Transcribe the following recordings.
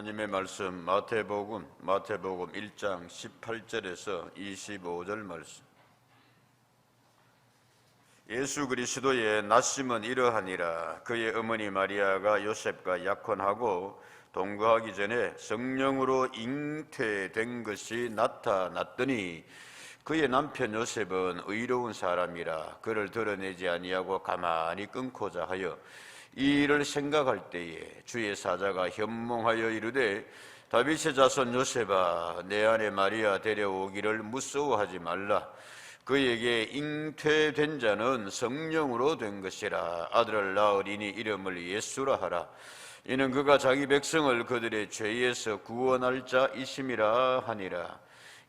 하나님의 말씀 마태복음 1장 18절에서 25절 말씀. 예수 그리스도의 낳심은 이러하니라. 그의 어머니 마리아가 요셉과 약혼하고 동거하기 전에 성령으로 잉태된 것이 나타났더니 그의 남편 요셉은 의로운 사람이라 그를 드러내지 아니하고 가만히 끊고자 하여 이 일을 생각할 때에 주의 사자가 현몽하여 이르되 다윗의 자손 요셉아, 내 아내 마리아 데려오기를 무서워하지 말라. 그에게 잉태된 자는 성령으로 된 것이라. 아들을 낳으리니 이름을 예수라 하라. 이는 그가 자기 백성을 그들의 죄에서 구원할 자이심이라 하니라.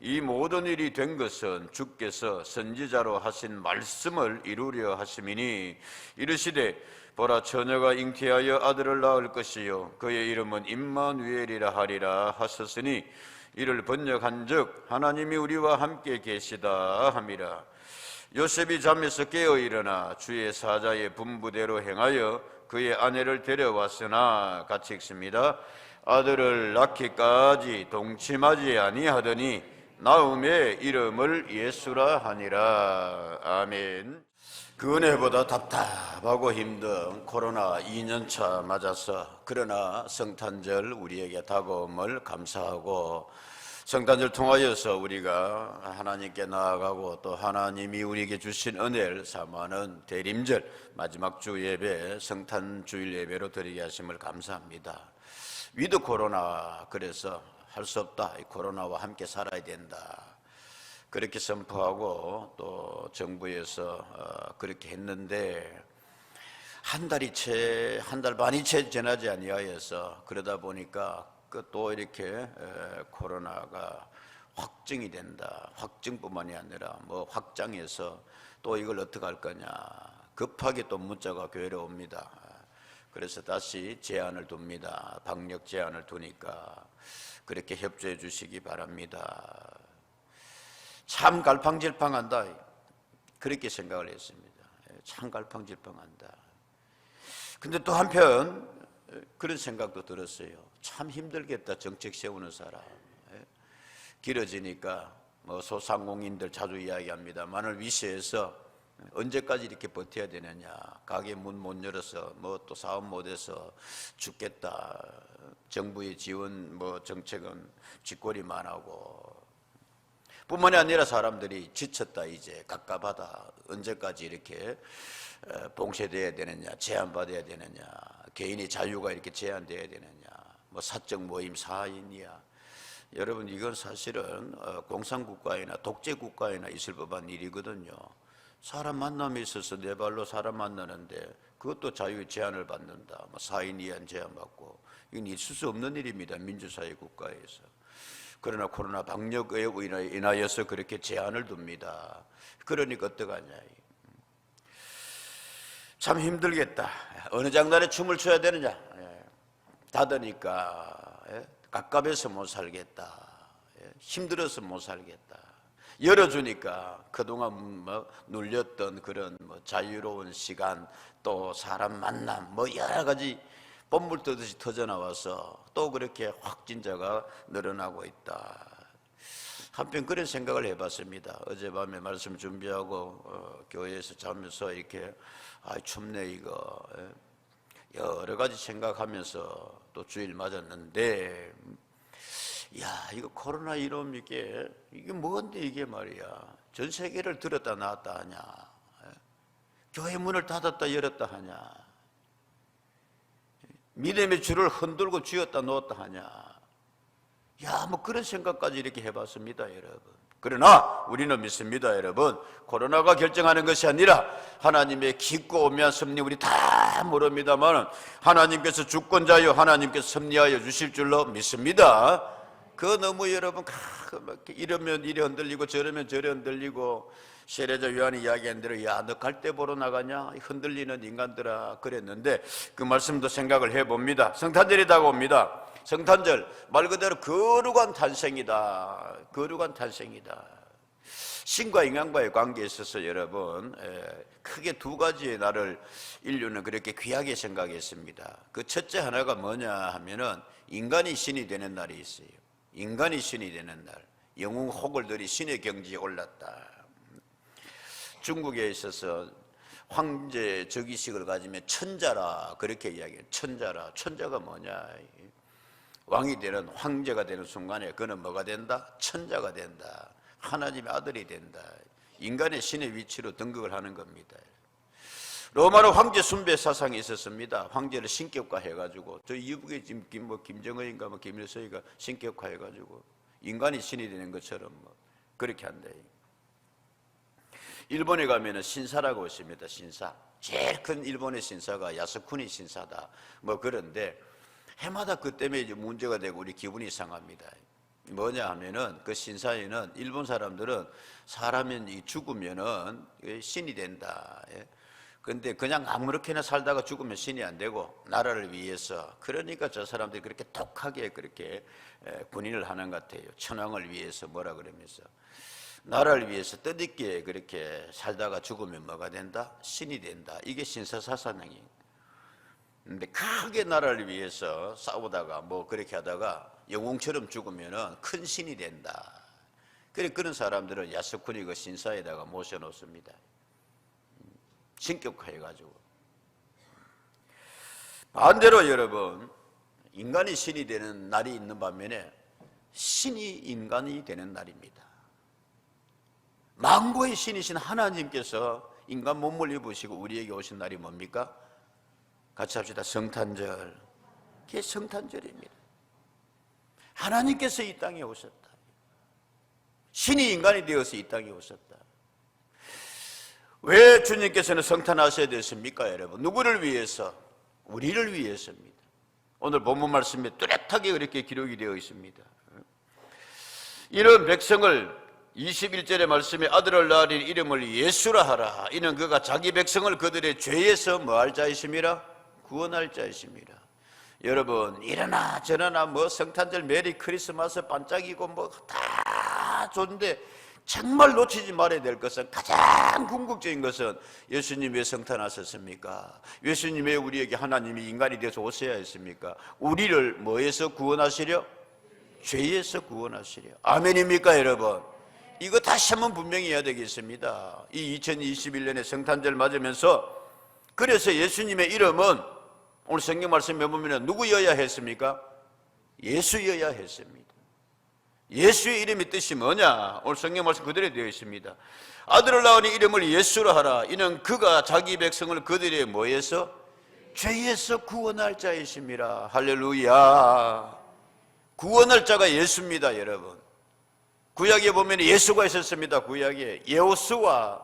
이 모든 일이 된 것은 주께서 선지자로 하신 말씀을 이루려 하심이니 이르시되 보라, 처녀가 잉태하여 아들을 낳을 것이요 그의 이름은 임마누엘이라 하리라 하셨으니 이를 번역한즉 하나님이 우리와 함께 계시다 함이라. 요셉이 잠에서 깨어 일어나 주의 사자의 분부대로 행하여 그의 아내를 데려왔으나, 같이 읽습니다. 아들을 낳기까지 동침하지 아니하더니 낳음의 이름을 예수라 하니라. 아멘. 그 은혜보다 답답하고 힘든 코로나 2년차 맞아서, 그러나 성탄절 우리에게 다가옴을 감사하고 성탄절 통하여서 우리가 하나님께 나아가고 또 하나님이 우리에게 주신 은혜를 사모하는 대림절 마지막 주 예배, 성탄 주일 예배로 드리게 하심을 감사합니다. 위드 코로나, 그래서 할 수 없다, 코로나와 함께 살아야 된다, 그렇게 선포하고 또 정부에서 그렇게 했는데 한 달 반이 채 지나지 아니하여서, 그러다 보니까 또 이렇게 코로나가 확증이 된다. 확증뿐만이 아니라 확장해서 또 이걸 어떻게 할 거냐, 급하게 또 문자가 교회로 옵니다. 그래서 다시 제한을 둡니다. 방역 제한을 두니까 그렇게 협조해 주시기 바랍니다. 참 갈팡질팡한다, 그렇게 생각을 했습니다. 참 갈팡질팡한다. 근데 또 한편 그런 생각도 들었어요. 참 힘들겠다, 정책 세우는 사람. 길어지니까 소상공인들 자주 이야기합니다만을 위시해서 언제까지 이렇게 버텨야 되느냐, 가게 문 못 열어서 또 사업 못해서 죽겠다, 정부의 지원 정책은 쥐꼬리만 하고, 뿐만이 아니라 사람들이 지쳤다, 이제 갑갑하다, 언제까지 이렇게 봉쇄되어야 되느냐, 제한받아야 되느냐, 개인의 자유가 이렇게 제한되어야 되느냐, 사적 모임 4인이야. 여러분, 이건 사실은 공산국가이나 독재국가이나 있을 법한 일이거든요. 사람 만남에 있어서 내 발로 사람 만나는데 그것도 자유의 제한을 받는다, 4인 이하는 제한받고, 이건 있을 수 없는 일입니다, 민주사회 국가에서. 그러나 코로나 방역에 인하여서 그렇게 제한을 둡니다. 그러니까 어떡하냐, 참 힘들겠다. 어느 장단에 춤을 춰야 되느냐, 닫으니까 갑갑해서 못 살겠다, 힘들어서 못 살겠다. 열어주니까 그동안 눌렸던 그런 자유로운 시간, 또 사람 만남, 여러 가지 뻔물 뜨듯이 터져나와서 또 그렇게 확진자가 늘어나고 있다. 한편 그런 생각을 해봤습니다. 어젯밤에 말씀 준비하고 교회에서 자면서 이렇게 춥네 이거, 여러 가지 생각하면서 또 주일 맞았는데, 이거 코로나 이놈, 이게 뭔데 이게 말이야. 전 세계를 들었다 놨다 하냐, 교회 문을 닫았다 열었다 하냐, 믿음의 줄을 흔들고 쥐었다 놓았다 하냐, 그런 생각까지 이렇게 해봤습니다, 여러분. 그러나 우리는 믿습니다, 여러분. 코로나가 결정하는 것이 아니라 하나님의 깊고 오묘한 섭리, 우리 다 모릅니다만 하나님께서 주권자여 하나님께서 섭리하여 주실 줄로 믿습니다. 너무 여러분 이러면 이리 흔들리고 저러면 저리 흔들리고, 세례자 요한이 이야기한 대로 너 갈 때 보러 나가냐, 흔들리는 인간들아, 그랬는데 그 말씀도 생각을 해봅니다. 성탄절이 다가옵니다. 성탄절 말 그대로 거룩한 탄생이다, 거룩한 탄생이다. 신과 인간과의 관계에 있어서 여러분 크게 두 가지의 날을 인류는 그렇게 귀하게 생각했습니다. 그 첫째 하나가 뭐냐 하면은 인간이 신이 되는 날이 있어요. 인간이 신이 되는 날, 영웅 호걸들이 신의 경지에 올랐다. 중국에 있어서 황제 즉위식을 가지면 천자라 그렇게 이야기해요. 천자라. 천자가 뭐냐? 왕이 되는, 황제가 되는 순간에 그는 뭐가 된다? 천자가 된다. 하나님의 아들이 된다. 인간의 신의 위치로 등극을 하는 겁니다. 로마로 황제 숭배 사상이 있었습니다. 황제를 신격화 해가지고, 저 이북에 지금 김정은인가 김일성이가 신격화 해가지고 인간이 신이 되는 것처럼 그렇게 한다. 일본에 가면은 신사라고 있습니다. 신사. 제일 큰 일본의 신사가 야스쿠니 신사다. 그런데 해마다 그 때문에 이제 문제가 되고 우리 기분이 상합니다. 뭐냐 하면은 그 신사에는 일본 사람들은 사람이 죽으면은 신이 된다. 근데 그냥 아무렇게나 살다가 죽으면 신이 안 되고 나라를 위해서, 그러니까 저 사람들이 그렇게 독하게 그렇게 군인을 하는 것 같아요. 천황을 위해서 뭐라 그러면서 나라를 위해서 뜻있게 그렇게 살다가 죽으면 뭐가 된다? 신이 된다. 이게 신사사상이에요. 근데 크게 나라를 위해서 싸우다가 그렇게 하다가 영웅처럼 죽으면은 큰 신이 된다. 그런 사람들은 야스쿠니 그 신사에다가 모셔놓습니다. 신격화해가지고. 반대로 여러분, 인간이 신이 되는 날이 있는 반면에 신이 인간이 되는 날입니다. 만고의 신이신 하나님께서 인간 몸을 입으시고 우리에게 오신 날이 뭡니까? 같이 합시다. 성탄절. 그게 성탄절입니다. 하나님께서 이 땅에 오셨다. 신이 인간이 되어서 이 땅에 오셨다. 왜 주님께서는 성탄하셔야 됐습니까, 여러분? 누구를 위해서? 우리를 위해서입니다. 오늘 본문 말씀에 뚜렷하게 그렇게 기록이 되어 있습니다. 이런 백성을 21절의 말씀에 아들을 낳으리 이름을 예수라 하라. 이는 그가 자기 백성을 그들의 죄에서 뭐할 자이심이라? 구원할 자이심이라. 여러분, 이러나 저러나 성탄절, 메리 크리스마스 반짝이고 다 좋은데 정말 놓치지 말아야 될 것은, 가장 궁극적인 것은 예수님 왜 성탄하셨습니까? 예수님 왜 우리에게 하나님이 인간이 되어서 오셔야 했습니까? 우리를 뭐에서 구원하시려? 죄에서 구원하시려. 아멘입니까, 여러분? 이거 다시 한번 분명히 해야 되겠습니다. 이 2021년에 성탄절 맞으면서, 그래서 예수님의 이름은 오늘 성경 말씀에 보면 누구여야 했습니까? 예수여야 했습니다. 예수의 이름의 뜻이 뭐냐? 오늘 성경 말씀 그대로 되어 있습니다. 아들을 낳으니 이름을 예수라 하라. 이는 그가 자기 백성을 그들의 뭐에서? 죄에서 구원할 자이심이라. 할렐루야. 구원할 자가 예수입니다, 여러분. 구약에 보면 예수가 있었습니다. 구약에 여호수아,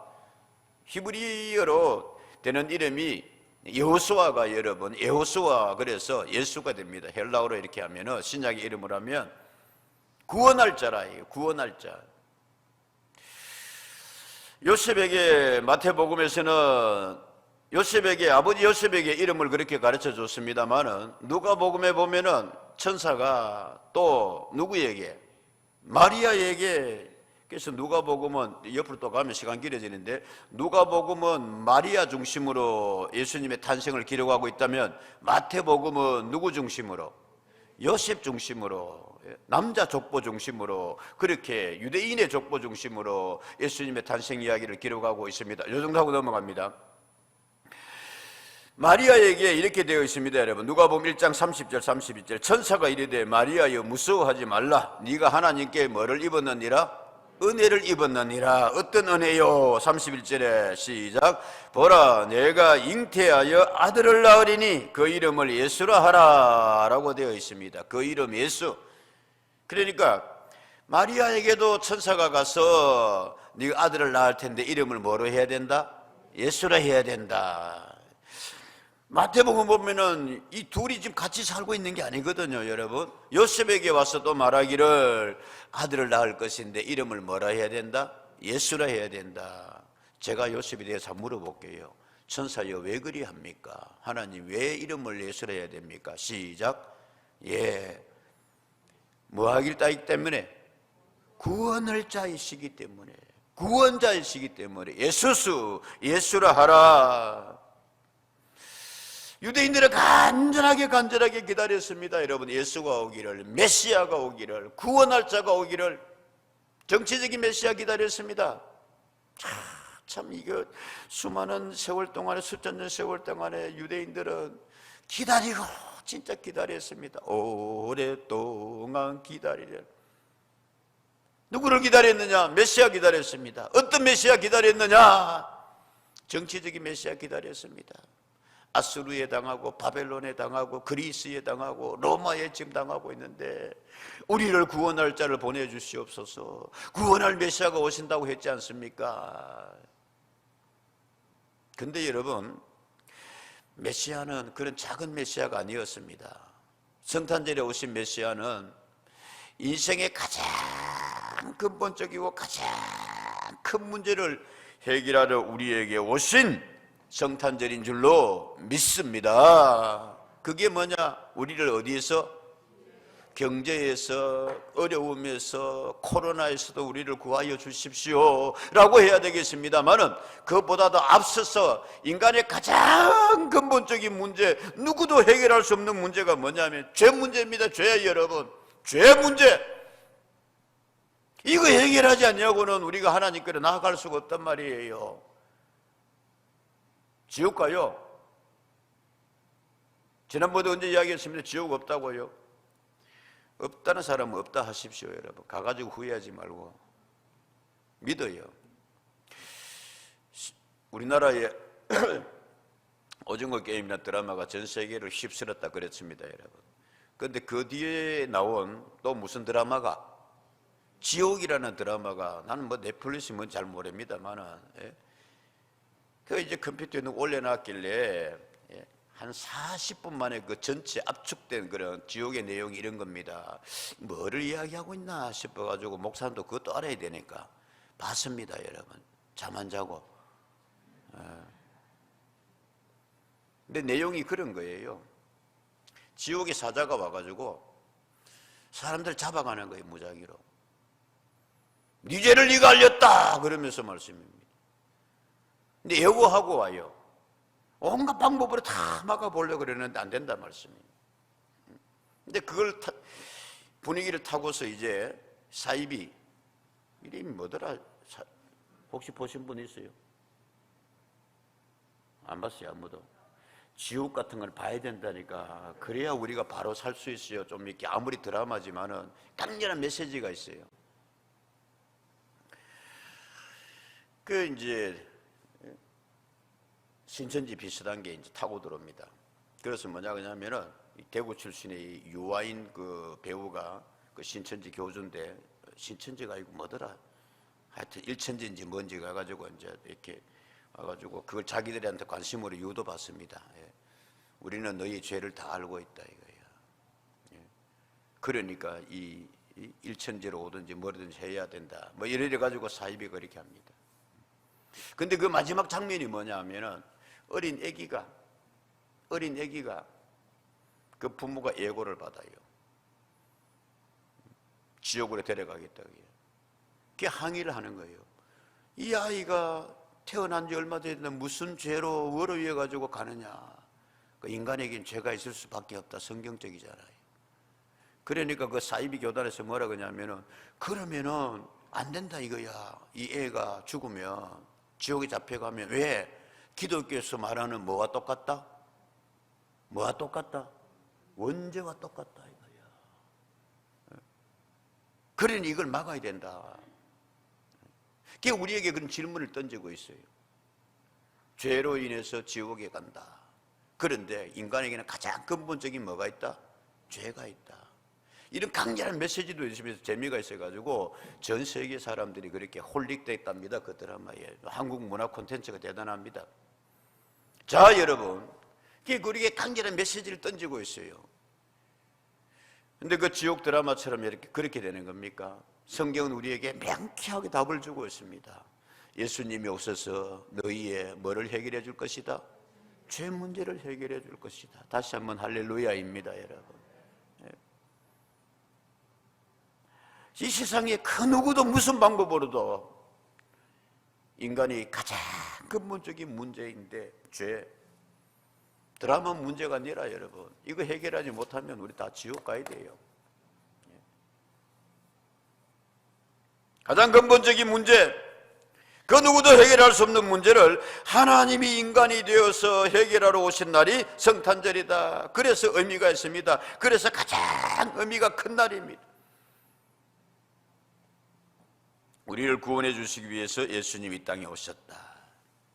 히브리어로 되는 이름이 여호수아가 여러분, 여호수아, 그래서 예수가 됩니다. 헬라어로 이렇게 하면은, 신약의 이름으로 하면 구원할 자라예요. 구원할 자. 요셉에게, 마태복음에서는 요셉에게, 아버지 요셉에게 이름을 그렇게 가르쳐 줬습니다만은, 누가복음에 보면은 천사가 또 누구에게? 마리아에게. 그래서 누가복음은 옆으로 또 가면 시간 길어지는데, 누가복음은 마리아 중심으로 예수님의 탄생을 기록하고 있다면, 마태복음은 누구 중심으로? 요셉 중심으로, 남자 족보 중심으로, 그렇게 유대인의 족보 중심으로 예수님의 탄생 이야기를 기록하고 있습니다. 이 정도 하고 넘어갑니다. 마리아에게 이렇게 되어 있습니다, 여러분. 누가복음 1장 30절 32절. 천사가 이르되 마리아여 무서워하지 말라. 네가 하나님께 뭐를 입었느니라? 은혜를 입었느니라. 어떤 은혜요? 31절에 시작. 보라, 내가 잉태하여 아들을 낳으리니 그 이름을 예수라 하라 라고 되어 있습니다. 그 이름 예수. 그러니까 마리아에게도 천사가 가서 네가 아들을 낳을 텐데 이름을 뭐로 해야 된다? 예수라 해야 된다. 마태복음 보면은 이 둘이 지금 같이 살고 있는 게 아니거든요, 여러분. 요셉에게 와서 또 말하기를 아들을 낳을 것인데 이름을 뭐라 해야 된다? 예수라 해야 된다. 제가 요셉에 대해서 물어볼게요. 천사여, 왜 그리 합니까? 하나님 왜 이름을 예수라 해야 됩니까? 시작. 예, 뭐 하길 따기 때문에? 구원을 짜이시기 때문에. 구원자이시기 때문에 예수라 하라. 유대인들은 간절하게 기다렸습니다. 여러분, 예수가 오기를, 메시아가 오기를, 구원할 자가 오기를, 정치적인 메시아 기다렸습니다. 참 이거 수많은 세월 동안에, 수천 년 세월 동안에 유대인들은 기다리고 진짜 기다렸습니다. 오랫동안 기다리려. 누구를 기다렸느냐? 메시아 기다렸습니다. 어떤 메시아 기다렸느냐? 정치적인 메시아 기다렸습니다. 아수르에 당하고 바벨론에 당하고 그리스에 당하고 로마에 지금 당하고 있는데 우리를 구원할 자를 보내주시옵소서. 구원할 메시아가 오신다고 했지 않습니까? 근데 여러분, 메시아는 그런 작은 메시아가 아니었습니다. 성탄절에 오신 메시아는 인생의 가장 근본적이고 가장 큰 문제를 해결하러 우리에게 오신 성탄절인 줄로 믿습니다. 그게 뭐냐? 우리를 어디에서? 경제에서, 어려움에서, 코로나에서도 우리를 구하여 주십시오 라고 해야 되겠습니다만은, 그것보다도 앞서서 인간의 가장 근본적인 문제, 누구도 해결할 수 없는 문제가 뭐냐면 죄 문제입니다. 죄, 여러분, 죄 문제. 이거 해결하지 않냐고는 우리가 하나님께로 나아갈 수가 없단 말이에요. 지옥 가요? 지난번에 언제 이야기했습니다. 지옥 없다고요? 없다는 사람은 없다 하십시오. 여러분, 가가지고 후회하지 말고 믿어요. 우리나라에 오징어 게임이라는 드라마가 전 세계를 휩쓸었다 그랬습니다. 여러분, 그런데 그 뒤에 나온 또 무슨 드라마가, 지옥이라는 드라마가, 나는 뭐 넷플릭스 뭔지 잘 모릅니다만은, 그 이제 컴퓨터에 올려놨길래 한 40분 만에 그 전체 압축된 그런 지옥의 내용이 이런 겁니다. 뭐를 이야기하고 있나 싶어가지고 목사님도 그것도 알아야 되니까 봤습니다. 여러분, 잠 안 자고. 근데 내용이 그런 거예요. 지옥의 사자가 와가지고 사람들 잡아가는 거예요. 무작위로. 네 죄를 네가 알렸다 그러면서 말씀입니다. 근데 예고하고 와요. 온갖 방법으로 다 막아보려고 그러는데 안 된다 말씀입니다. 근데 그걸 분위기를 타고서 이제 사이비, 이름이 뭐더라? 혹시 보신 분 있어요? 안 봤어요? 아무도? 지옥 같은 걸 봐야 된다니까. 그래야 우리가 바로 살 수 있어요. 좀 이렇게 아무리 드라마지만은 강렬한 메시지가 있어요. 그 이제 신천지 비슷한 게 이제 타고 들어옵니다. 그래서 뭐냐면은 대구 출신의 유아인 그 배우가 그 신천지 교주인데, 신천지가 아니고 뭐더라? 하여튼 일천지인지 뭔지 가가지고 이제 이렇게 와가지고 그걸 자기들한테 관심으로 유도받습니다. 우리는 너희 죄를 다 알고 있다 이거야. 그러니까 이 일천지로 오든지 뭐든지 해야 된다. 뭐 이래 가지고 사입이 그렇게 합니다. 근데 그 마지막 장면이 뭐냐 하면은 어린 애기가 그 부모가 예고를 받아요. 지옥으로 데려가겠다고 해요. 그게 항의를 하는 거예요. 이 아이가 태어난 지 얼마 됐는데 무슨 죄로 월요해 가지고 가느냐. 그 인간에겐 죄가 있을 수밖에 없다. 성경적이잖아요. 그러니까 그 사이비 교단에서 뭐라 그러냐면은, 그러면은 안 된다 이거야. 이 애가 죽으면 지옥에 잡혀가면, 왜? 기독교에서 말하는 뭐와 똑같다? 뭐와 똑같다? 원죄와 똑같다 이거야. 그러니 이걸 막아야 된다. 그게 우리에게 그런 질문을 던지고 있어요. 죄로 인해서 지옥에 간다. 그런데 인간에게는 가장 근본적인 뭐가 있다? 죄가 있다. 이런 강렬한 메시지도 있으면서 재미가 있어가지고 전 세계 사람들이 그렇게 홀릭됐답니다. 그 드라마에. 한국 문화 콘텐츠가 대단합니다. 자, 여러분, 우리에게 강렬한 메시지를 던지고 있어요. 근데 그 지옥 드라마처럼 이렇게 그렇게 되는 겁니까? 성경은 우리에게 명쾌하게 답을 주고 있습니다. 예수님이 오셔서 너희의 뭐를 해결해 줄 것이다? 죄 문제를 해결해 줄 것이다. 다시 한번 할렐루야입니다, 여러분. 이 세상에 그 누구도 무슨 방법으로도 인간이 가장 근본적인 문제인데 죄. 드라마 문제가 아니라 여러분, 이거 해결하지 못하면 우리 다 지옥 가야 돼요. 가장 근본적인 문제, 그 누구도 해결할 수 없는 문제를 하나님이 인간이 되어서 해결하러 오신 날이 성탄절이다. 그래서 의미가 있습니다. 그래서 가장 의미가 큰 날입니다. 우리를 구원해 주시기 위해서 예수님이 이 땅에 오셨다.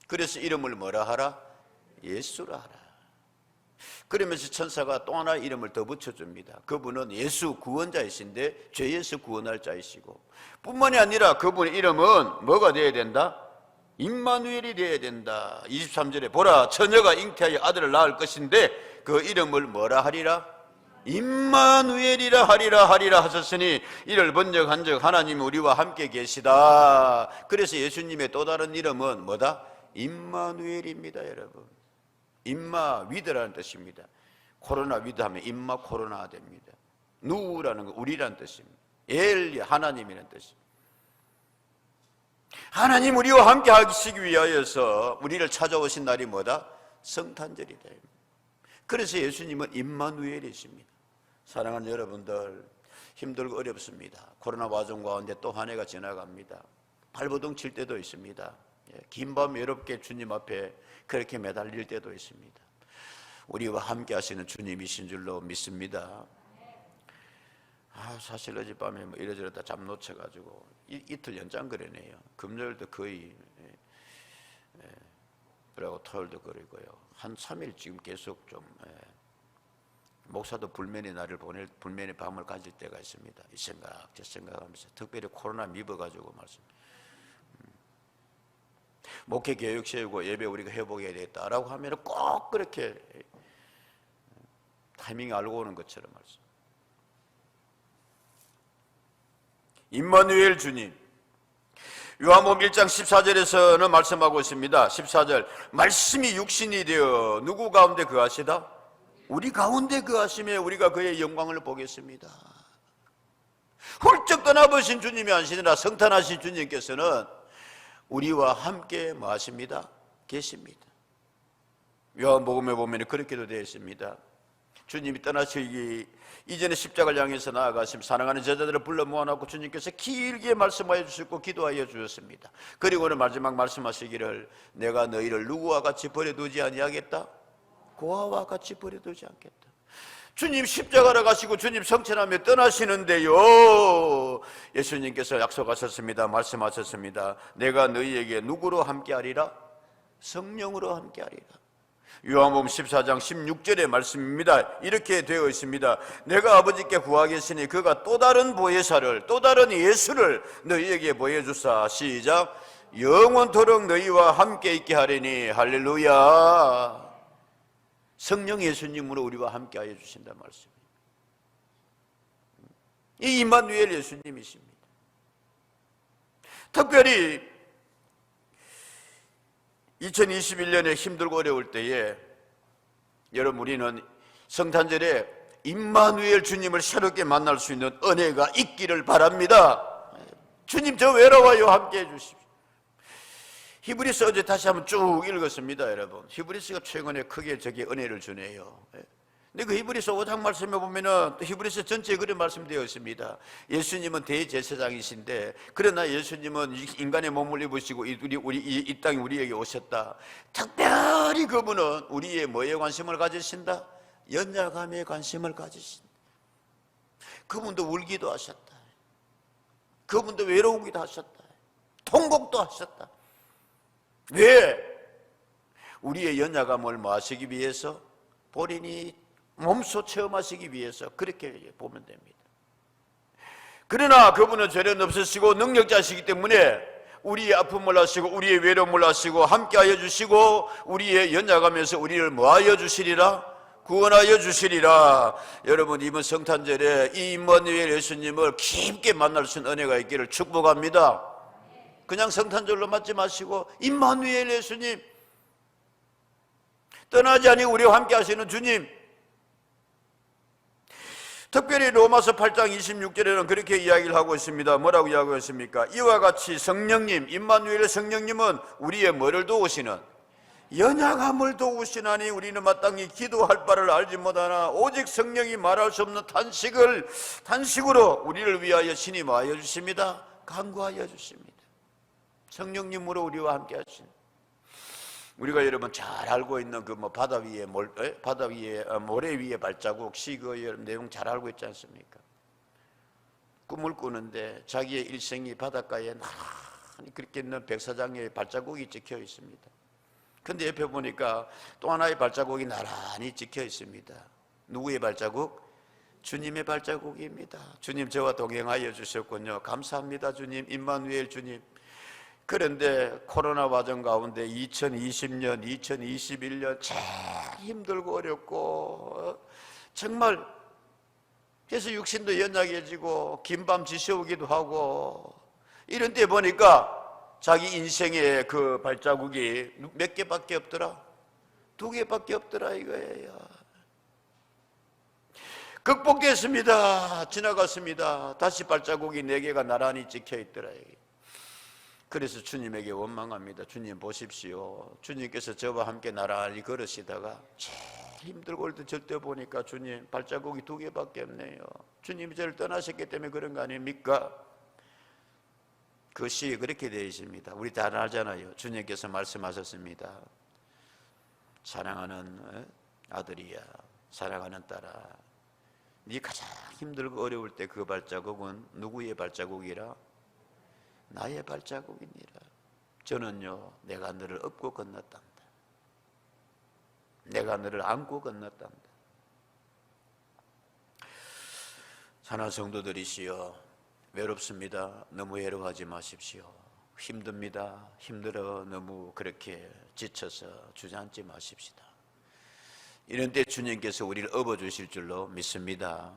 그래서 이름을 뭐라 하라? 예수라 하라. 그러면서 천사가 또 하나 이름을 더 붙여줍니다. 그분은 예수 구원자이신데 죄에서 구원할 자이시고, 뿐만이 아니라 그분의 이름은 뭐가 되어야 된다? 임마누엘이 되어야 된다. 23절에 보라, 처녀가 잉태하여 아들을 낳을 것인데 그 이름을 뭐라 하리라? 임마누엘이라 하리라 하셨으니 이를 번역한즉 하나님이 우리와 함께 계시다. 그래서 예수님의 또 다른 이름은 뭐다? 임마누엘입니다. 여러분, 임마 위드라는 뜻입니다. 코로나 위드 하면 임마 코로나 됩니다. 누라는 거 우리라는 뜻입니다. 엘 하나님이라는 뜻입니다. 하나님 우리와 함께 하시기 위하여서 우리를 찾아오신 날이 뭐다? 성탄절이다. 그래서 예수님은 임마누엘이십니다. 사랑하는 여러분들, 힘들고 어렵습니다. 코로나 와중 가운데 또 한 해가 지나갑니다. 발버둥 칠 때도 있습니다. 긴 밤 외롭게 주님 앞에 그렇게 매달릴 때도 있습니다. 우리와 함께 하시는 주님이신 줄로 믿습니다. 사실 어젯밤에 뭐 이러저러다 잠 놓쳐가지고 이틀 연장 그러네요. 금요일도 거의 그리고 토요일도 그러고요. 한 3일 지금 계속 좀 목사도 불면의 날을 보낼 불면의 밤을 가질 때가 있습니다. 이 생각 저 생각하면서 특별히 코로나 미워가지고 말씀. 목회 계획 세우고 예배 우리가 회복해야 되겠다라고 하면 꼭 그렇게 타이밍 알고 오는 것처럼 말씀. 임마누엘 주님, 요한복음 1장 14절에서는 말씀하고 있습니다. 14절, 말씀이 육신이 되어 누구 가운데 거하시다? 우리 가운데 거하심에 우리가 그의 영광을 보겠습니다. 훌쩍 떠나보신 주님이 아시느라 성탄하신 주님께서는 우리와 함께 뭐 하십니다? 계십니다. 요한복음에 보면 그렇게도 되어 있습니다. 주님이 떠나시기 이전에 십자가를 향해서 나아가시며 사랑하는 제자들을 불러 모아놓고 주님께서 길게 말씀하여 주셨고 기도하여 주셨습니다. 그리고는 마지막 말씀하시기를 내가 너희를 누구와 같이 버려두지 아니하겠다? 고아와 같이 버려두지 않겠다. 주님 십자가를 가시고 주님 성천하며 떠나시는데요, 예수님께서 약속하셨습니다. 말씀하셨습니다. 내가 너희에게 누구로 함께하리라? 성령으로 함께하리라. 요한복음 14장 16절의 말씀입니다. 이렇게 되어 있습니다. 내가 아버지께 구하겠으니 그가 또 다른 보혜사를, 또 다른 예수를 너희에게 보여주사 시작, 영원토록 너희와 함께 있게 하리니. 할렐루야. 성령 예수님으로 우리와 함께 하여 주신다는 말씀입니다. 이 임마누엘 예수님이십니다. 특별히 2021년에 힘들고 어려울 때에 여러분, 우리는 성탄절에 임마누엘 주님을 새롭게 만날 수 있는 은혜가 있기를 바랍니다. 주님 저 외로워요, 함께 해주십시오. 히브리서 어제 다시 한번 쭉 읽었습니다. 여러분, 히브리서가 최근에 크게 저게 은혜를 주네요. 근데 그 히브리서 5장 말씀에 보면은 히브리서 전체에 그런 말씀되어 있습니다. 예수님은 대제사장이신데 그러나 예수님은 인간의 몸을 입으시고 이 땅에 우리에게 오셨다. 특별히 그분은 우리의 뭐에 관심을 가지신다? 연약함에 관심을 가지신다. 그분도 울기도 하셨다. 그분도 외로우기도 하셨다. 통곡도 하셨다. 왜? 우리의 연약함을 뭐 하시기 위해서? 본인이 몸소 체험하시기 위해서 그렇게 보면 됩니다. 그러나 그분은 죄는 없으시고 능력자시기 때문에 우리의 아픔을 아시고 우리의 외로움을 아시고 함께하여 주시고 우리의 연약함에서 우리를 뭐하여 주시리라? 구원하여 주시리라. 여러분, 이번 성탄절에 이 임마누엘 예수님을 깊게 만날 수 있는 은혜가 있기를 축복합니다. 그냥 성탄절로 맞지 마시고 임마누엘 예수님, 떠나지 아니고 우리와 함께 하시는 주님, 특별히 로마서 8장 26절에는 그렇게 이야기를 하고 있습니다. 뭐라고 이야기하고 있습니까? 이와 같이 성령님, 임마누엘 성령님은 우리의 뭐를 도우시는, 연약함을 도우시나니 우리는 마땅히 기도할 바를 알지 못하나 오직 성령이 말할 수 없는 탄식으로 우리를 위하여 신이 뭐하여 주십니다? 간구하여 주십니다. 성령님으로 우리와 함께 하신, 우리가 여러분 잘 알고 있는 그 바다 위에 모래 위에 발자국 시그 내용 잘 알고 있지 않습니까? 꿈을 꾸는데 자기의 일생이 바닷가에 나란히 그렇게 있는 백사장의 발자국이 찍혀 있습니다. 근데 옆에 보니까 또 하나의 발자국이 나란히 찍혀 있습니다. 누구의 발자국? 주님의 발자국입니다. 주님 저와 동행하여 주셨군요. 감사합니다 주님, 임마누엘 주님. 그런데 코로나 과정 가운데 2020년, 2021년 제일 힘들고 어렵고 정말 그래서 육신도 연약해지고 긴밤 지새우기도 하고 이런 때 보니까 자기 인생의 그 발자국이 몇 개밖에 없더라? 2개밖에 없더라 이거예요. 극복됐습니다. 지나갔습니다. 다시 발자국이 4개가 나란히 찍혀 있더라. 그래서 주님에게 원망합니다. 주님 보십시오. 주님께서 저와 함께 나란히 걸으시다가 제일 힘들고 올 때 절대 보니까 주님 발자국이 2개밖에 없네요. 주님이 저를 떠나셨기 때문에 그런 거 아닙니까? 그 시에 그렇게 되어 있습니다. 우리 다 알잖아요. 주님께서 말씀하셨습니다. 사랑하는 아들이야, 사랑하는 딸아, 네 가장 힘들고 어려울 때 그 발자국은 누구의 발자국이라? 나의 발자국이니라. 저는요 내가 너를 업고 건넜단다. 내가 너를 안고 건넜단다. 사랑하는 성도들이시여, 외롭습니다. 너무 외로워하지 마십시오. 힘듭니다. 힘들어 너무 그렇게 지쳐서 주저앉지 마십시다. 이런 때 주님께서 우리를 업어주실 줄로 믿습니다.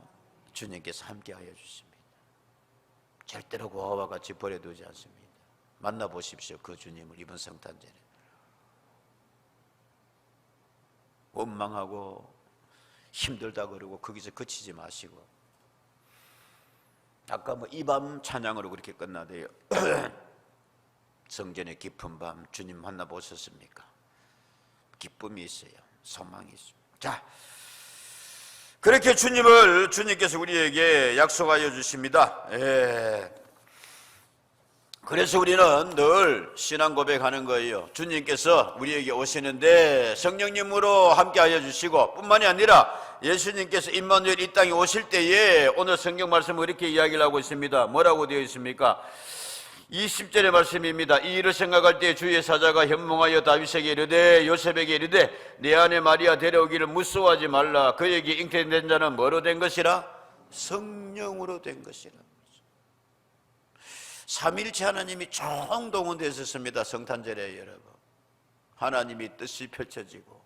주님께서 함께하여 주십니다. 절대로 고아와 같이 버려두지 않습니다. 만나보십시오. 그 주님을 이번 성탄절에. 원망하고 힘들다 그러고 거기서 그치지 마시고, 아까 이 밤 찬양으로 그렇게 끝나대요. 성전의 깊은 밤 주님 만나보셨습니까? 기쁨이 있어요. 소망이 있습니다. 자, 그렇게 주님께서 우리에게 약속하여 주십니다. 그래서 우리는 늘 신앙 고백하는 거예요. 주님께서 우리에게 오시는데 성령님으로 함께하여 주시고, 뿐만이 아니라 예수님께서 임마누엘 이 땅에 오실 때에 오늘 성경 말씀을 이렇게 이야기를 하고 있습니다. 뭐라고 되어 있습니까? 20절의 말씀입니다. 이 일을 생각할 때 주의 사자가 현몽하여 다윗에게 이르되 요셉에게 이르되 내 아내 마리아 데려오기를 무서워하지 말라. 그에게 잉태된 자는 뭐로 된 것이라? 성령으로 된 것이라. 삼위일체 하나님이 총동원되셨습니다. 성탄절에 여러분, 하나님이 뜻이 펼쳐지고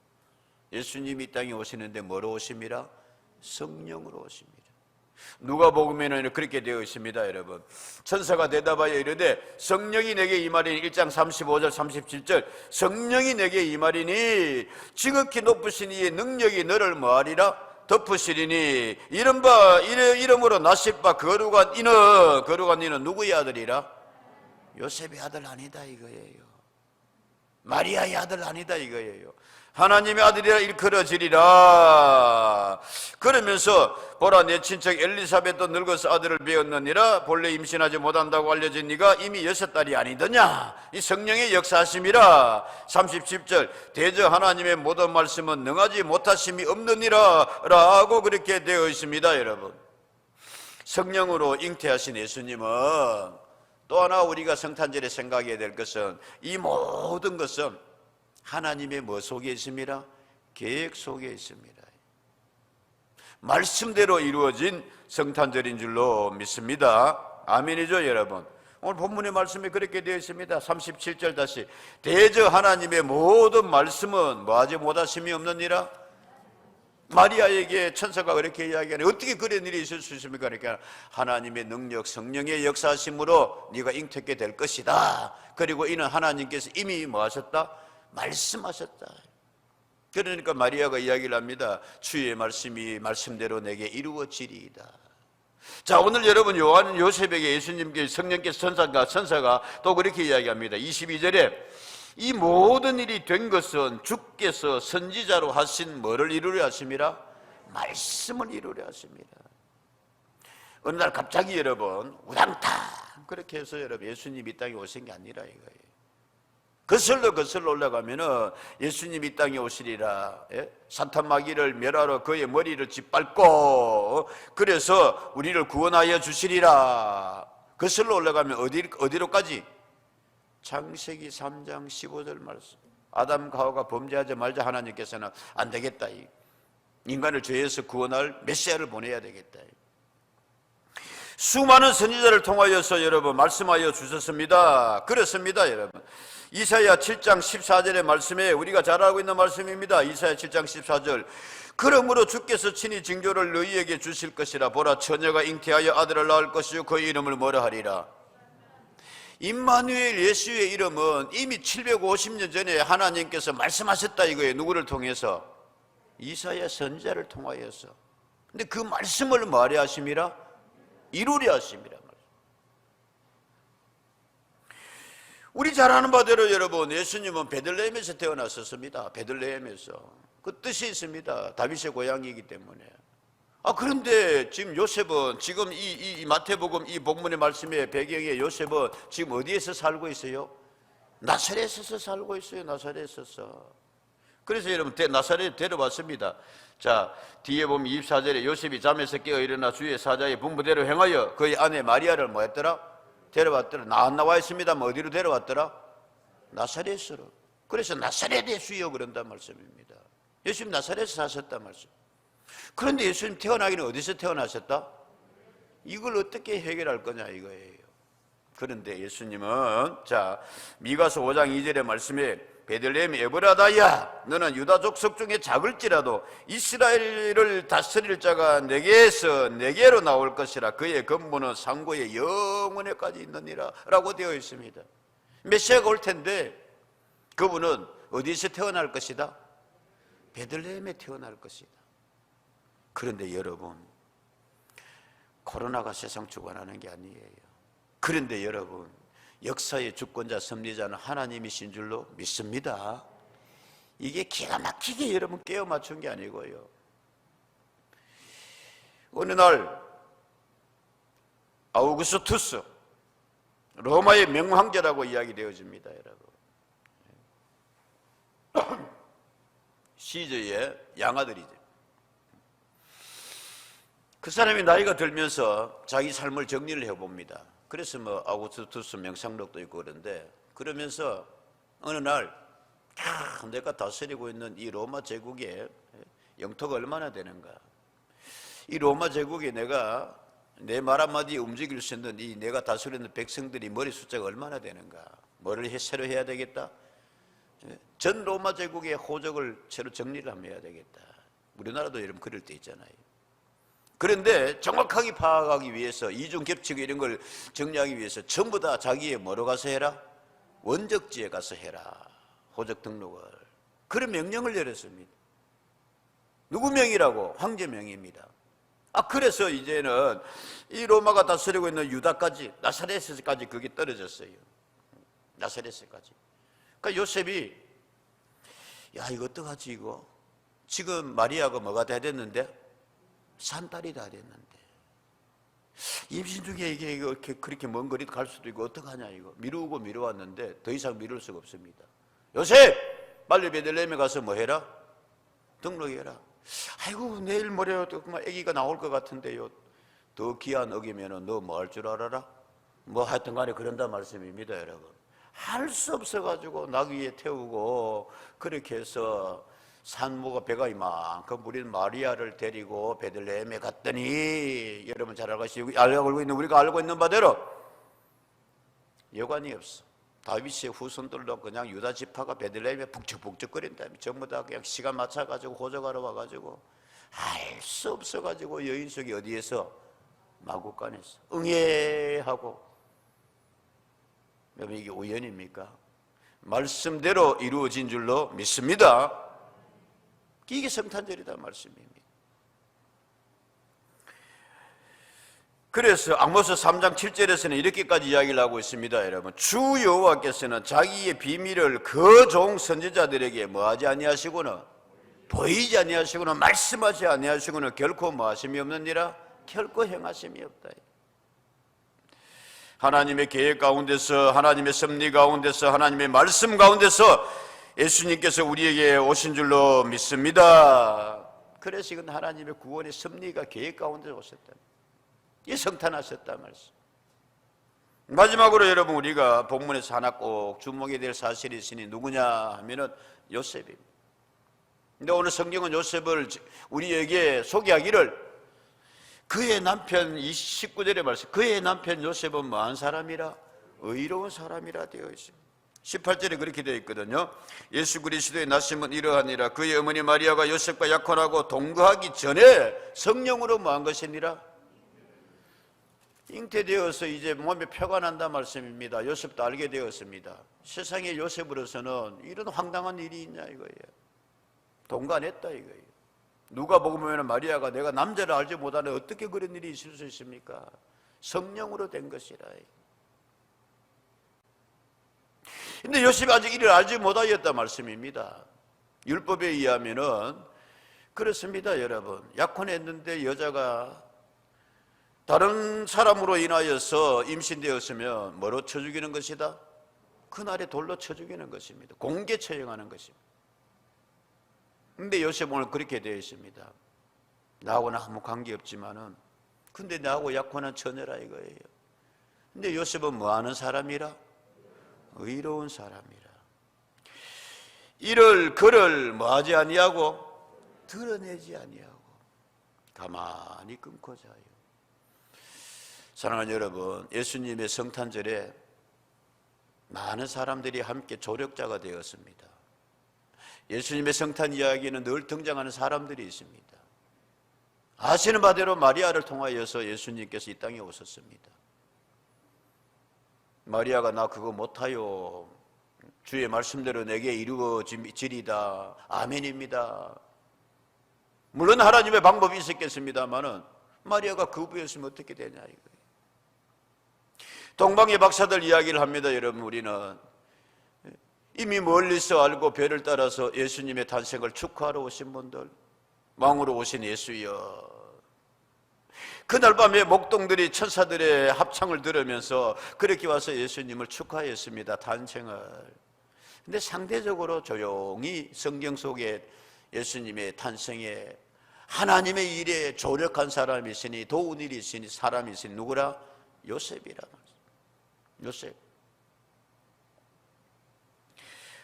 예수님이 이 땅에 오시는데 뭐로 오심이라? 성령으로 오십니다. 누가복음에는 그렇게 되어 있습니다. 여러분, 천사가 대답하여 이르되 성령이 내게 임하리니 1장 35절 37절 성령이 내게 임하리니 지극히 높으신 이의 능력이 너를 뭐하리라? 덮으시리니 이름으로 나실 바 거룩한 이는 누구의 아들이라? 요셉의 아들 아니다 이거예요. 마리아의 아들 아니다 이거예요. 하나님의 아들이라 일컬어지리라. 그러면서 보라, 내 친척 엘리사벳도 늙어서 아들을 배었느니라. 본래 임신하지 못한다고 알려진 네가 이미 6딸이 아니더냐. 이 성령의 역사하심이라. 37절 대저 하나님의 모든 말씀은 능하지 못하심이 없느니라 라고 그렇게 되어 있습니다. 여러분, 성령으로 잉태하신 예수님은 또 하나 우리가 성탄절에 생각해야 될 것은, 이 모든 것은 하나님의 뭐 속에 있습니다? 계획 속에 있습니다. 말씀대로 이루어진 성탄절인 줄로 믿습니다. 아멘이죠 여러분? 오늘 본문의 말씀이 그렇게 되어 있습니다. 37절 다시 대저 하나님의 모든 말씀은 뭐하지 못하심이 없느니라. 마리아에게 천사가 그렇게 이야기하네. 어떻게 그런 일이 있을 수 있습니까? 그러니까 하나님의 능력, 성령의 역사하심으로 네가 잉태케 될 것이다. 그리고 이는 하나님께서 이미 뭐 하셨다? 말씀하셨다. 그러니까 마리아가 이야기를 합니다. 주의 말씀이 말씀대로 내게 이루어지리이다. 자, 오늘 여러분 요한 요셉에게 예수님께 성령께서 선사가 또 그렇게 이야기합니다. 22절에 이 모든 일이 된 것은 주께서 선지자로 하신 뭐를 이루려 하심이라? 말씀을 이루려 하십니다. 어느 날 갑자기 여러분 우당탕 그렇게 해서 여러분 예수님이 이 땅에 오신 게 아니라 이거예요. 거슬러 올라가면은 예수님이 이 땅에 오시리라. 예? 사탄 마귀를 멸하러 그의 머리를 짓밟고 그래서 우리를 구원하여 주시리라. 거슬러 올라가면 어디로까지? 창세기 3장 15절 말씀. 아담과 하와가 범죄하지 말자 하나님께서는 안 되겠다. 인간을 죄에서 구원할 메시아를 보내야 되겠다. 수많은 선지자를 통하여서 여러분 말씀하여 주셨습니다. 그렇습니다, 여러분. 이사야 7장 14절의 말씀에 우리가 잘 알고 있는 말씀입니다. 이사야 7장 14절. 그러므로 주께서 친히 징조를 너희에게 주실 것이라. 보라, 처녀가 잉태하여 아들을 낳을 것이요 그 이름을 뭐라 하리라? 임마누엘. 예수의 이름은 이미 750년 전에 하나님께서 말씀하셨다 이거예요. 누구를 통해서? 이사야 선지자를 통하여서. 근데 그 말씀을 뭐하려 하심이라? 이루려 하심이라. 우리 잘 아는 바대로 여러분 예수님은 베들레헴에서 태어났었습니다. 베들레헴에서. 그 뜻이 있습니다. 다윗의 고향이기 때문에. 그런데 지금 요셉은 지금 이 마태복음 이 복문의 말씀의 배경에 요셉은 지금 어디에서 살고 있어요? 나사렛에서 살고 있어요. 나사렛에서. 그래서 여러분 나사렛에 데려왔습니다. 자, 뒤에 보면 24절에 요셉이 잠에서 깨어 일어나 주의 사자의 분부대로 행하여 그의 아내 마리아를 뭐 했더라? 데려왔더라. 안 나와 있습니다만 어디로 데려왔더라? 나사렛으로. 그래서 나사렛의 주여 그런단 말씀입니다. 예수님 나사렛에서 사셨단 말씀. 그런데 예수님 태어나기는 어디서 태어나셨다? 이걸 어떻게 해결할 거냐 이거예요. 그런데 예수님은 자 미가서 5장 2절의 말씀에 베들레헴 에브라다야 너는 유다 족속 중에 작을지라도 이스라엘을 다스릴 자가 내게로 나올 것이라. 그의 근본은 상고의 영원에까지 있느니라 라고 되어 있습니다. 메시아가 올 텐데 그분은 어디서 태어날 것이다? 베들레헴에 태어날 것이다. 그런데 여러분 코로나가 세상 주관하는 게 아니에요. 그런데 여러분 역사의 주권자 섭리자는 하나님이신 줄로 믿습니다. 이게 기가 막히게 여러분 깨어 맞춘 게 아니고요. 어느 날 아우구스투스 로마의 명황제라고 이야기되어집니다. 여러분 시저의 양아들이죠. 그 사람이 나이가 들면서 자기 삶을 정리를 해봅니다. 그래서 뭐 아우구스투스 명상록도 있고 그런데 그러면서 어느 날 내가 다스리고 있는 이 로마 제국의 영토가 얼마나 되는가, 이 로마 제국에 내가 내 말 한마디에 움직일 수 있는 이 내가 다스리는 백성들이 머리 숫자가 얼마나 되는가, 뭐를 새로 해야 되겠다. 전 로마 제국의 호적을 새로 정리를 하면 해야 되겠다. 우리나라도 여러분 그럴 때 있잖아요. 그런데 정확하게 파악하기 위해서 이중겹치고 이런 걸 정리하기 위해서 전부 다 자기의 뭐로 가서 해라? 원적지에 가서 해라. 호적 등록을. 그런 명령을 내렸습니다. 누구 명이라고? 황제 명입니다. 그래서 이제는 이 로마가 다스리고 있는 유다까지 나사렛에서까지 그게 떨어졌어요. 나사렛에까지. 그러니까 요셉이 야 이거 어떡하지 이거? 지금 마리아가 뭐가 다 됐는데? 산딸이 다 됐는데 임신 중에 이게 이렇게 그렇게 먼 거리 갈 수도 있고 어떡하냐 이거 미루고 미루었는데 더 이상 미룰 수가 없습니다. 요셉 빨리 베들레헴에 가서 뭐 해라? 등록해라. 아이고 내일 모레 아기가 나올 것 같은데요. 더 기한 어기면은 너 뭐 할 줄 알아라? 뭐 하여튼 간에 그런단 말씀입니다. 여러분 할 수 없어가지고 나귀에 태우고 그렇게 해서 산모가 배가 이만큼 우리는 마리아를 데리고 베들레헴에 갔더니 여러분 잘 알고 있는 우리가 알고 있는 바대로 여관이 없어. 다윗의 후손들도 그냥 유다 지파가 베들레헴에 북적북적거린 다음에 전부 다 그냥 시간 맞춰가지고 호적하러 와가지고 할 수 없어가지고 여인 속이 어디에서? 마구간에서 응애하고. 여러분 이게 우연입니까? 말씀대로 이루어진 줄로 믿습니다. 이게 성탄절이다 말씀입니다. 그래서 아모스 3장 7절에서는 이렇게까지 이야기를 하고 있습니다. 여러분, 주 여호와께서는 자기의 비밀을 그 종 선지자들에게 뭐하지 아니하시고는 보이지 아니하시고는 말씀하지 아니하시고는 결코 뭐하심이 없느니라, 결코 행하심이 없다. 하나님의 계획 가운데서, 하나님의 섭리 가운데서, 하나님의 말씀 가운데서 예수님께서 우리에게 오신 줄로 믿습니다. 그래서 이건 하나님의 구원의 섭리가 계획 가운데 오셨다. 이 성탄하셨다 말씀. 마지막으로 여러분, 우리가 본문에서 하나 꼭 주목해야 될 사실이 있으니 누구냐 하면은 요셉입니다. 근데 오늘 성경은 요셉을 우리에게 소개하기를 그의 남편, 19절의 말씀, 그의 남편 요셉은 뭐한 사람이라? 의로운 사람이라 되어 있습니다. 18절에 그렇게 되어 있거든요. 예수 그리스도의 나심은 이러하니라, 그의 어머니 마리아가 요셉과 약혼하고 동거하기 전에 성령으로 뭐한 것이니라? 잉태되어서 이제 몸에 표가 난다 말씀입니다. 요셉도 알게 되었습니다. 세상에 요셉으로서는 이런 황당한 일이 있냐 이거예요. 동거했다 이거예요. 누가 보면 마리아가 내가 남자를 알지 못하는 어떻게 그런 일이 있을 수 있습니까? 성령으로 된 것이라. 근데 요셉이 아직 이를 알지 못하였다 말씀입니다. 율법에 의하면은 그렇습니다. 여러분, 약혼했는데 여자가 다른 사람으로 인하여서 임신되었으면 뭐로 쳐 죽이는 것이다? 그날에 돌로 쳐 죽이는 것입니다. 공개 처형하는 것입니다. 근데 요셉 오늘 그렇게 되어 있습니다. 나하고는 아무 관계없지만은 근데 나하고 약혼한 처녀라 이거예요. 근데 요셉은 뭐하는 사람이라? 의로운 사람이라. 이를 그를 뭐하지 아니하고 드러내지 아니하고 가만히 끊고 자요. 사랑하는 여러분, 예수님의 성탄절에 많은 사람들이 함께 조력자가 되었습니다. 예수님의 성탄 이야기는 늘 등장하는 사람들이 있습니다. 아시는 바대로 마리아를 통하여서 예수님께서 이 땅에 오셨습니다. 마리아가 나 그거 못하요, 주의 말씀대로 내게 이루어지리다, 아멘입니다. 물론 하나님의 방법이 있었겠습니다마는 마리아가 거부했으면 어떻게 되냐 이거예요. 동방의 박사들 이야기를 합니다. 여러분, 우리는 이미 멀리서 알고 별을 따라서 예수님의 탄생을 축하하러 오신 분들, 왕으로 오신 예수여, 그날 밤에 목동들이 천사들의 합창을 들으면서 그렇게 와서 예수님을 축하했습니다. 탄생을. 근데 상대적으로 조용히 성경 속에 예수님의 탄생에 하나님의 일에 조력한 사람이 있으니, 도운 일이 있으니, 사람이 있으니 누구라? 요셉이라. 요셉.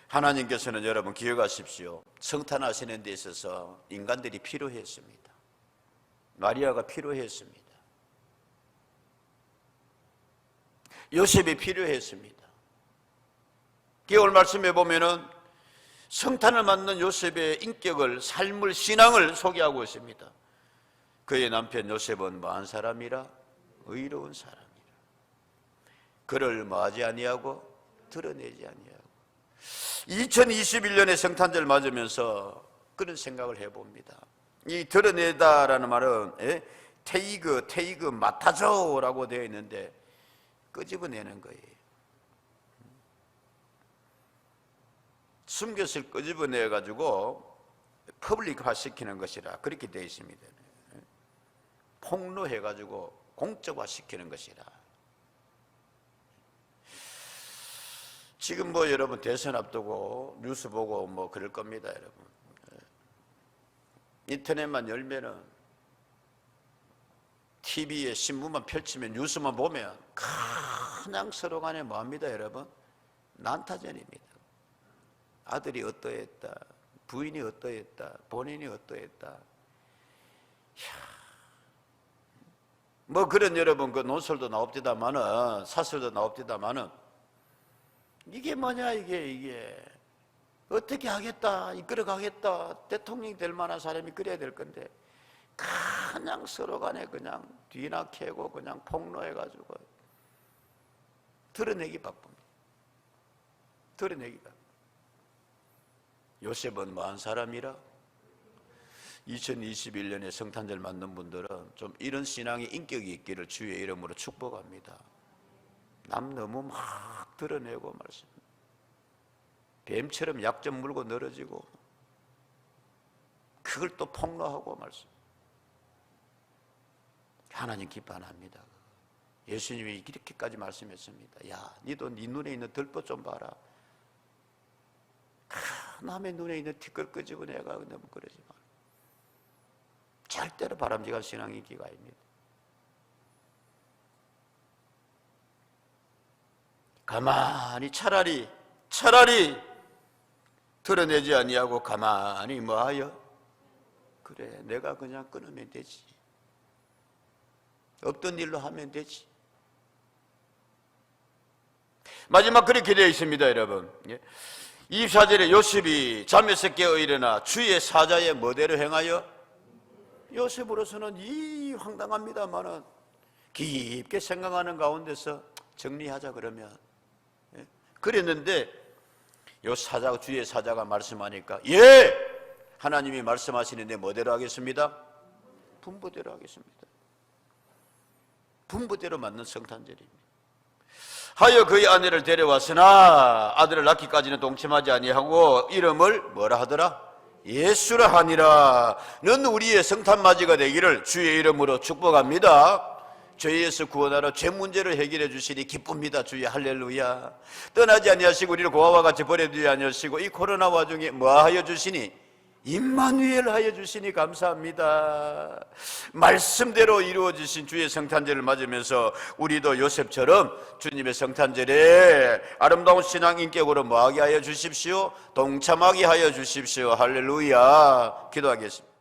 하나님께서는 여러분 기억하십시오. 성탄하시는 데 있어서 인간들이 필요했습니다. 마리아가 필요했습니다. 요셉이 필요했습니다. 오늘 말씀해 보면은 성탄을 맞는 요셉의 인격을, 삶을, 신앙을 소개하고 있습니다. 그의 남편 요셉은 뭐한 사람이라? 의로운 사람이라. 그를 뭐하지 아니하고 드러내지 아니하고. 2021년에 성탄절 맞으면서 그런 생각을 해봅니다. 이 드러내다라는 말은 테이그 맡아줘라고 되어 있는데 끄집어내는 거예요. 숨겨서 끄집어내가지고 퍼블릭화 시키는 것이라 그렇게 되어 있습니다. 폭로해가지고 공적화 시키는 것이라. 지금 뭐 여러분 대선 앞두고 뉴스 보고 뭐 그럴 겁니다. 여러분 인터넷만 열면은, TV에 신문만 펼치면, 뉴스만 보면 그냥 서로 간에 뭐합니다 여러분? 난타전입니다. 아들이 어떠했다, 부인이 어떠했다, 본인이 어떠했다. 뭐 그런 여러분 그 논설도 나옵디다마는, 사설도 나옵디다마는 이게 뭐냐 이게 어떻게 하겠다, 이끌어가겠다, 대통령이 될 만한 사람이 그래야 될 건데 그냥 서로 간에 그냥 뒤나 캐고 그냥 폭로해가지고 드러내기 바쁩니다. 드러내기 바쁩니다. 요셉은 뭐한 사람이라? 2021년에 성탄절 맞는 분들은 좀 이런 신앙의 인격이 있기를 주의 이름으로 축복합니다. 남 너무 막 드러내고 말씀, 뱀처럼 약 좀 물고 늘어지고 그걸 또 폭로하고 말씀. 하나님 기뻐 안 합니다. 예수님이 이렇게까지 말씀했습니다. 야, 니도 네 눈에 있는 들보 좀 봐라. 남의 눈에 있는 티끌 끄집어 내가 너무 그러지 마. 절대로 바람직한 신앙 인기가 아닙니다. 가만히 차라리 드러내지 아니하고 가만히 뭐하여? 그래, 내가 그냥 끊으면 되지. 없던 일로 하면 되지. 마지막 그렇게 되어 있습니다, 여러분. 24절에 요셉이 잠에서 깨어 일어나 주의 사자의 뭐대로 행하여? 요셉으로서는 이 황당합니다만은 깊게 생각하는 가운데서 정리하자 그러면 그랬는데 요 사자, 주의 사자가 말씀하니까 하나님이 말씀하시는데 뭐대로 하겠습니다? 분부대로 하겠습니다. 분부대로 맞는 성탄절입니다. 하여 그의 아내를 데려왔으나 아들을 낳기까지는 동침하지 아니하고 이름을 뭐라 하더라? 예수라 하니라. 는 우리의 성탄맞이가 되기를 주의 이름으로 축복합니다. 죄에서 구원하러 죄 문제를 해결해 주시니 기쁩니다. 주의 할렐루야. 떠나지 아니하시고 우리를 고아와 같이 버려두지 아니하시고 이 코로나 와중에 뭐하여 주시니? 임마누엘 하여 주시니 감사합니다. 말씀대로 이루어지신 주의 성탄절을 맞으면서 우리도 요셉처럼 주님의 성탄절에 아름다운 신앙 인격으로 뭐하게 하여 주십시오? 동참하게 하여 주십시오. 할렐루야. 기도하겠습니다.